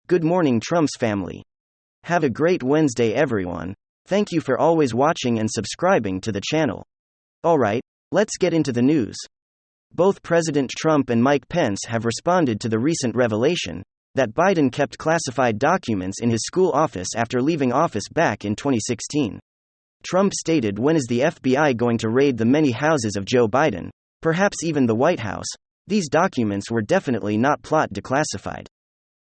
Good morning, Trump's family. Have a great Wednesday, everyone. Thank you for always watching and subscribing to the channel. Alright, let's get into the news. Both President Trump and Mike Pence have responded to the recent revelation that Biden kept classified documents in his school office after leaving office back in 2016. Trump stated, "When is the FBI going to raid the many houses of Joe Biden, perhaps even the White House? These documents were definitely not plot declassified."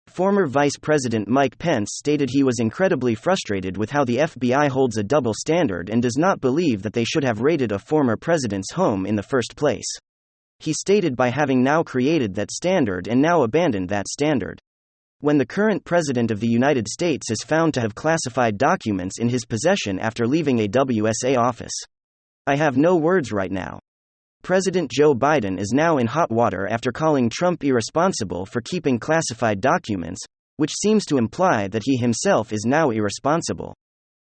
Former Vice President Mike Pence stated he was incredibly frustrated with how the FBI holds a double standard and does not believe that they should have raided a former president's home in the first place. He stated, "By having now created that standard and now abandoned that standard. When the current President of the United States is found to have classified documents in his possession after leaving a WSA office. I have no words right now." President Joe Biden is now in hot water after calling Trump irresponsible for keeping classified documents, which seems to imply that he himself is now irresponsible.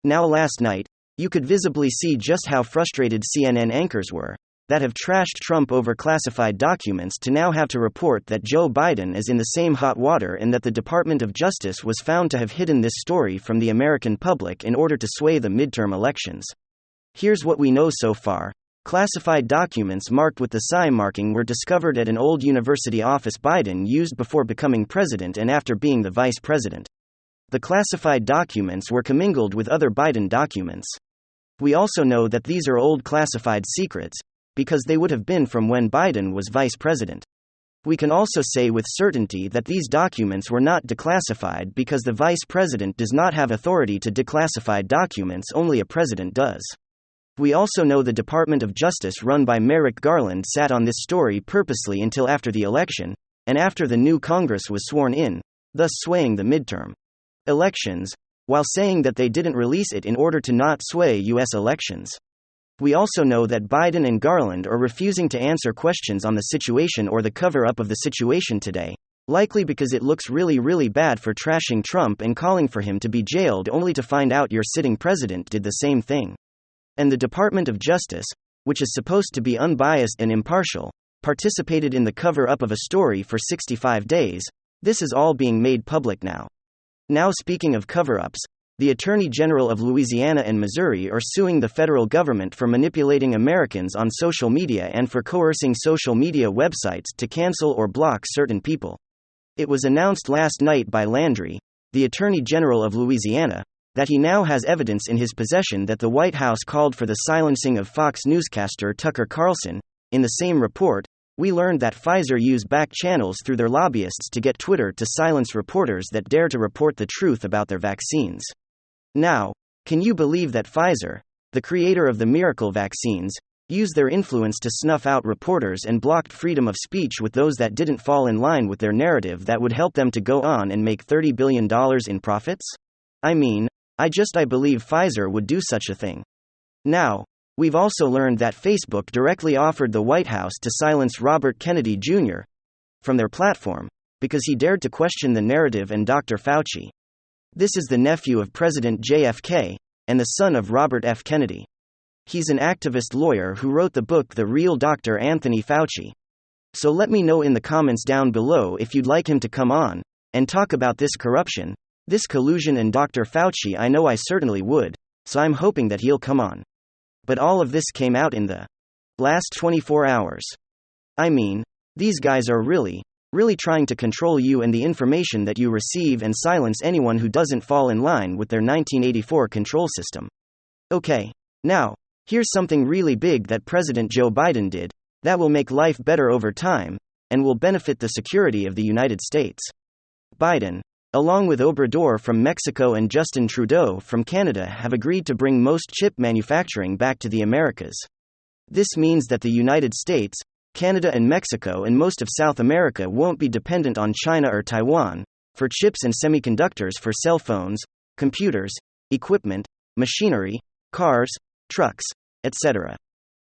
Now, last night, you could visibly see just how frustrated CNN anchors were, that have trashed Trump over classified documents, to now have to report that Joe Biden is in the same hot water and that the Department of Justice was found to have hidden this story from the American public in order to sway the midterm elections. Here's what we know so far. Classified documents marked with the Psi marking were discovered at an old university office Biden used before becoming president and after being the vice president. The classified documents were commingled with other Biden documents. We also know that these are old classified secrets, because they would have been from when Biden was vice president. We can also say with certainty that these documents were not declassified because the vice president does not have authority to declassify documents, only a president does. We also know the Department of Justice run by Merrick Garland sat on this story purposely until after the election, and after the new Congress was sworn in, thus swaying the midterm elections, while saying that they didn't release it in order to not sway U.S. elections. We also know that Biden and Garland are refusing to answer questions on the situation or the cover-up of the situation today, likely because it looks really bad for trashing Trump and calling for him to be jailed only to find out your sitting president did the same thing. And the Department of Justice, which is supposed to be unbiased and impartial, participated in the cover-up of a story for 65 days. This is all being made public now. Now, speaking of cover-ups, the Attorney General of Louisiana and Missouri are suing the federal government for manipulating Americans on social media and for coercing social media websites to cancel or block certain people. It was announced last night by Landry, the Attorney General of Louisiana, that he now has evidence in his possession that the White House called for the silencing of Fox newscaster Tucker Carlson. In the same report, we learned that Pfizer used back channels through their lobbyists to get Twitter to silence reporters that dare to report the truth about their vaccines. Now, can you believe that Pfizer, the creator of the miracle vaccines, used their influence to snuff out reporters and blocked freedom of speech with those that didn't fall in line with their narrative that would help them to go on and make $30 billion in profits? I mean, I believe Pfizer would do such a thing. Now, we've also learned that Facebook directly offered the White House to silence Robert Kennedy Jr. from their platform, because he dared to question the narrative and Dr. Fauci. This is the nephew of President JFK, and the son of Robert F. Kennedy. He's an activist lawyer who wrote the book The Real Dr. Anthony Fauci. So let me know in the comments down below if you'd like him to come on and talk about this corruption, this collusion, and Dr. Fauci. I know I certainly would, so I'm hoping that he'll come on. But all of this came out in the last 24 hours. I mean, these guys are really trying to control you and the information that you receive and silence anyone who doesn't fall in line with their 1984 control system. Okay, now, here's something really big that President Joe Biden did that will make life better over time and will benefit the security of the United States. Biden, along with Obrador from Mexico and Justin Trudeau from Canada, have agreed to bring most chip manufacturing back to the Americas. This means that the United States, Canada and Mexico and most of South America won't be dependent on China or Taiwan for chips and semiconductors for cell phones, computers, equipment, machinery, cars, trucks, etc.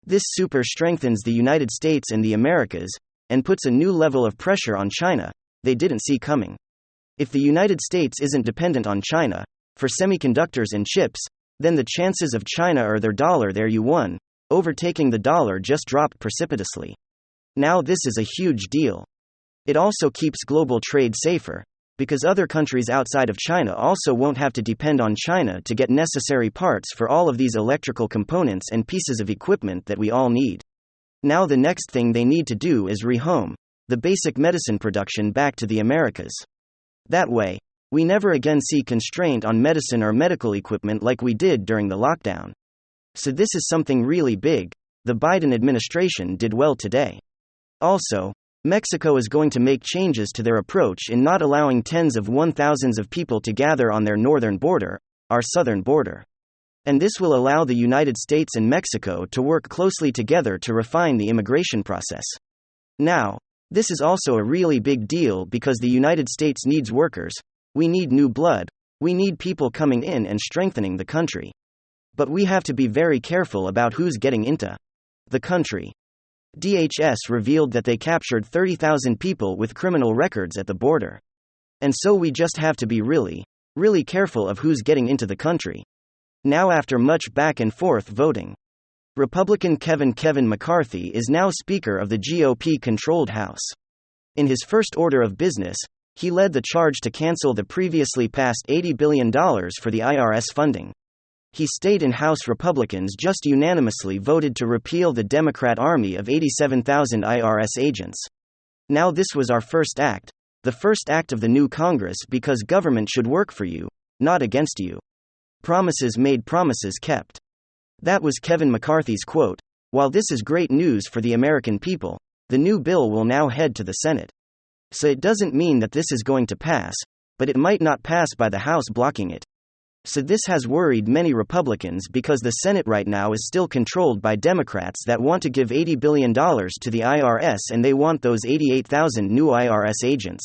This super strengthens the United States and the Americas, and puts a new level of pressure on China they didn't see coming. If the United States isn't dependent on China for semiconductors and chips, then the chances of China or their dollar, their yuan, overtaking the dollar just dropped precipitously. Now this is a huge deal. It also keeps global trade safer, because other countries outside of China also won't have to depend on China to get necessary parts for all of these electrical components and pieces of equipment that we all need. Now the next thing they need to do is rehome the basic medicine production back to the Americas. That way, we never again see constraint on medicine or medical equipment like we did during the lockdown. So this is something really big. The Biden administration did well today. Also, Mexico is going to make changes to their approach in not allowing tens of thousands of people to gather on their northern border, our southern border. And this will allow the United States and Mexico to work closely together to refine the immigration process. Now, this is also a really big deal because the United States needs workers, we need new blood, we need people coming in and strengthening the country. But we have to be very careful about who's getting into the country. DHS revealed that they captured 30,000 people with criminal records at the border. And so we just have to be really, really careful of who's getting into the country. Now, after much back and forth voting, Republican Kevin McCarthy is now Speaker of the GOP-controlled House. In his first order of business, he led the charge to cancel the previously passed $80 billion for the IRS funding. He stayed in House Republicans just unanimously voted to repeal the Democrat army of 87,000 IRS agents. Now this was our first act, the first act of the new Congress, because government should work for you, not against you. Promises made, promises kept. That was Kevin McCarthy's quote. While this is great news for the American people, the new bill will now head to the Senate. So it doesn't mean that this is going to pass, but it might not pass by the House blocking it. So this has worried many Republicans because the Senate right now is still controlled by Democrats that want to give $80 billion to the IRS, and they want those 88,000 new IRS agents.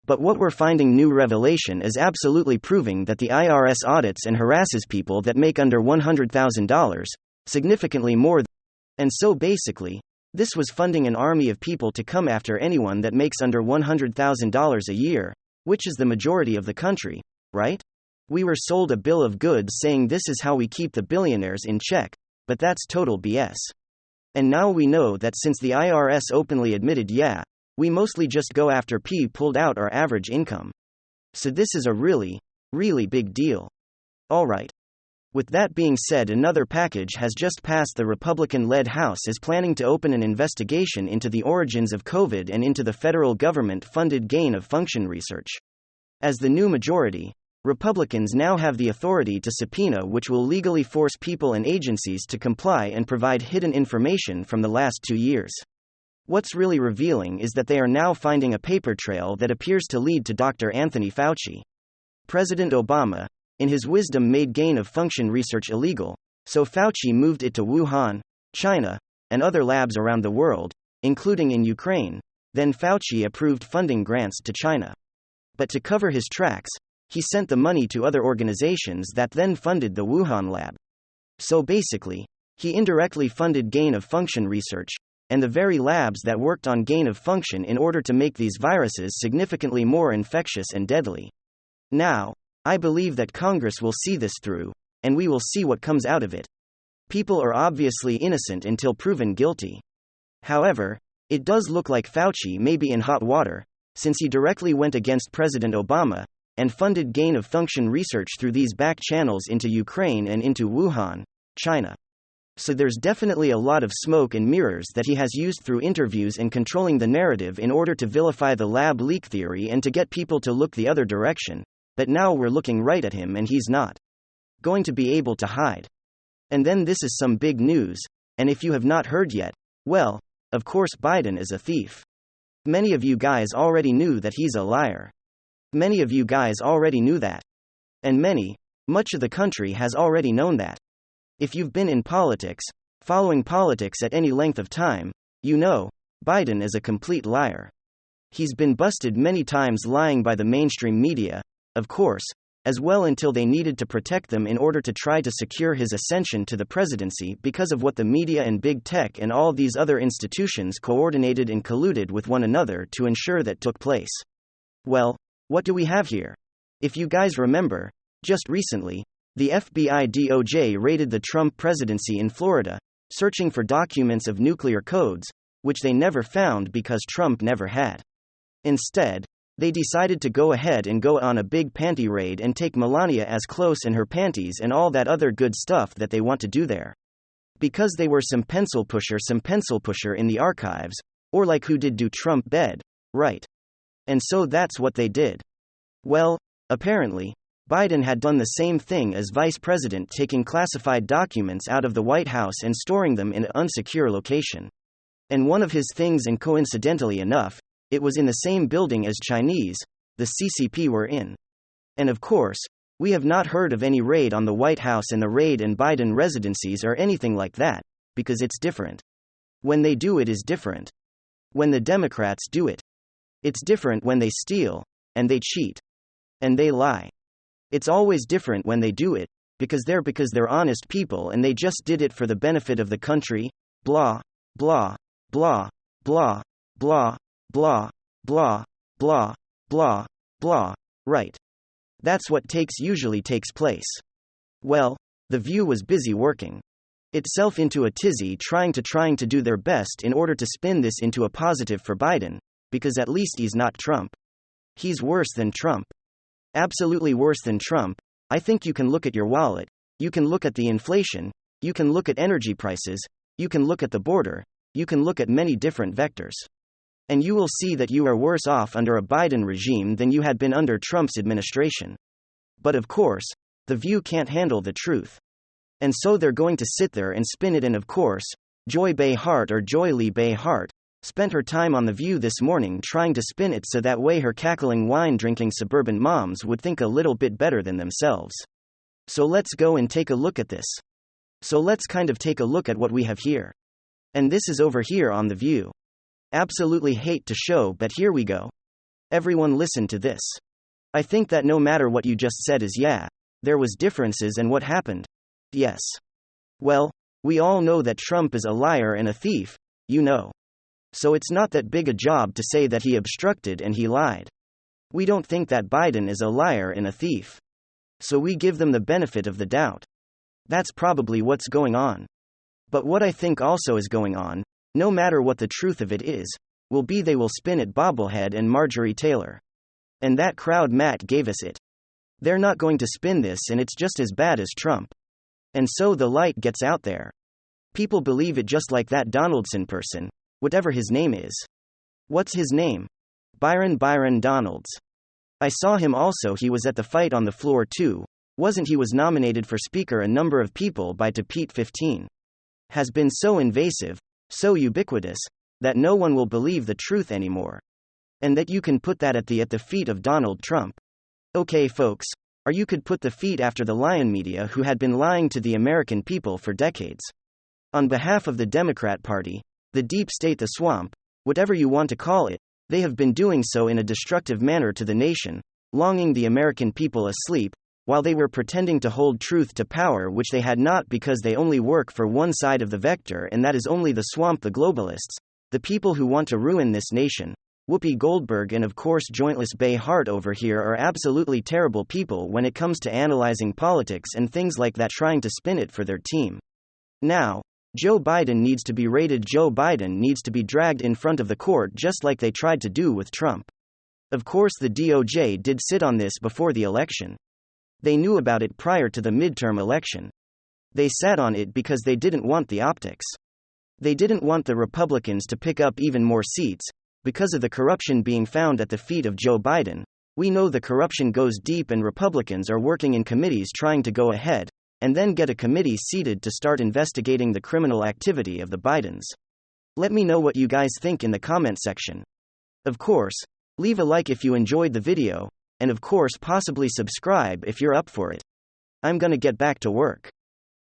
But what we're finding, new revelation, is absolutely proving that the IRS audits and harasses people that make under $100,000, significantly more and so basically, this was funding an army of people to come after anyone that makes under $100,000 a year, which is the majority of the country, right? We were sold a bill of goods saying this is how we keep the billionaires in check, but that's total BS. And now we know that since the IRS openly admitted, we mostly just go after pulled out our average income. So this is a really, really big deal. Alright. With that being said, another package has just passed. The Republican-led House is planning to open an investigation into the origins of COVID and into the federal government-funded gain-of-function research. As the new majority, Republicans now have the authority to subpoena, which will legally force people and agencies to comply and provide hidden information from the last 2 years. What's really revealing is that they are now finding a paper trail that appears to lead to Dr. Anthony Fauci. President Obama, in his wisdom, made gain-of-function research illegal, so Fauci moved it to Wuhan, China, and other labs around the world, including in Ukraine. Then Fauci approved funding grants to China. But to cover his tracks, he sent the money to other organizations that then funded the Wuhan lab. So basically, he indirectly funded gain-of-function research, and the very labs that worked on gain-of-function in order to make these viruses significantly more infectious and deadly. Now, I believe that Congress will see this through, and we will see what comes out of it. People are obviously innocent until proven guilty. However, it does look like Fauci may be in hot water, since he directly went against President Obama, and funded gain-of-function research through these back channels into Ukraine and into Wuhan, China. So there's definitely a lot of smoke and mirrors that he has used through interviews and controlling the narrative in order to vilify the lab leak theory and to get people to look the other direction, but now we're looking right at him and he's not going to be able to hide. And then this is some big news, and if you have not heard yet, well, of course Biden is a thief. Many of you guys already knew that he's a liar. Many of you guys already knew that. And much of the country has already known that. If you've been in politics, following politics at any length of time, you know, Biden is a complete liar. He's been busted many times lying by the mainstream media, of course, as well, until they needed to protect them in order to try to secure his ascension to the presidency because of what the media and big tech and all these other institutions coordinated and colluded with one another to ensure that took place. Well, what do we have here? If you guys remember, just recently, the FBI DOJ raided the Trump presidency in Florida, searching for documents of nuclear codes, which they never found because Trump never had. Instead, They decided to go ahead and go on a big panty raid and take Melania as close in her panties and all that other good stuff that they want to do there. Because they were some pencil pusher in the archives, or like who did do Trump bed, right? And so that's what they did. Well, apparently, Biden had done the same thing as Vice President, taking classified documents out of the White House and storing them in an unsecure location. And one of his things, and coincidentally enough, it was in the same building as Chinese, the CCP were in. And of course, we have not heard of any raid on the White House and the raid and Biden residencies or anything like that, because it's different. When they do it is different. When the Democrats do it, it's different. When they steal, and they cheat, and they lie, it's always different when they do it, because they're honest people and they just did it for the benefit of the country, blah, blah, blah, blah, blah, blah, blah, blah, blah, blah, right. That's what usually takes place. Well, The View was busy working itself into a tizzy trying to do their best in order to spin this into a positive for Biden, because at least he's not Trump. He's worse than Trump. Absolutely worse than Trump. I think you can look at your wallet, you can look at the inflation, you can look at energy prices, you can look at the border, you can look at many different vectors. And you will see that you are worse off under a Biden regime than you had been under Trump's administration. But of course, The View can't handle the truth. And so they're going to sit there and spin it, and of course, Joy Behar, or Joy Lee Behar, spent her time on The View this morning trying to spin it so that way her cackling wine-drinking suburban moms would think a little bit better than themselves. So let's go and take a look at this. So let's kind of take a look at what we have here. And this is over here on The View. Absolutely hate to show, but here we go. Everyone listen to this. I think that no matter what you just said is there was differences, and what happened? Yes. Well, we all know that Trump is a liar and a thief, you know. So it's not that big a job to say that he obstructed and he lied. We don't think that Biden is a liar and a thief. So we give them the benefit of the doubt. That's probably what's going on. But what I think also is going on, no matter what the truth of it is, will be they will spin it Bobblehead and Marjorie Taylor. And that crowd Matt gave us it. They're not going to spin this, and it's just as bad as Trump. And so the light gets out there. People believe it, just like that Donaldson person, whatever his name is. What's his name? Byron Donalds. I saw him also, he was at the fight on the floor too, wasn't he? Was nominated for speaker. A number of people by Pete 15. Has been so invasive, so ubiquitous, that no one will believe the truth anymore. And that you can put that at the feet of Donald Trump. Okay folks, or you could put the feet after the lion media, who had been lying to the American people for decades. On behalf of the Democrat Party, the deep state, the swamp, whatever you want to call it, they have been doing so in a destructive manner to the nation, longing the American people asleep, while they were pretending to hold truth to power, which they had not, because they only work for one side of the vector, and that is only the swamp, the globalists, the people who want to ruin this nation. Whoopi Goldberg and of course Jointless Behar over here are absolutely terrible people when it comes to analyzing politics and things like that, trying to spin it for their team. Now, Joe Biden needs to be raided. Joe Biden needs to be dragged in front of the court, just like they tried to do with Trump. Of course, the DOJ did sit on this before the election. They knew about it prior to the midterm election. They sat on it because they didn't want the optics. They didn't want the Republicans to pick up even more seats, because of the corruption being found at the feet of Joe Biden. We know the corruption goes deep, and Republicans are working in committees trying to go ahead and then get a committee seated to start investigating the criminal activity of the Bidens. Let me know what you guys think in the comment section. Of course, leave a like if you enjoyed the video, and of course possibly subscribe if you're up for it. I'm gonna get back to work.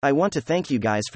I want to thank you guys for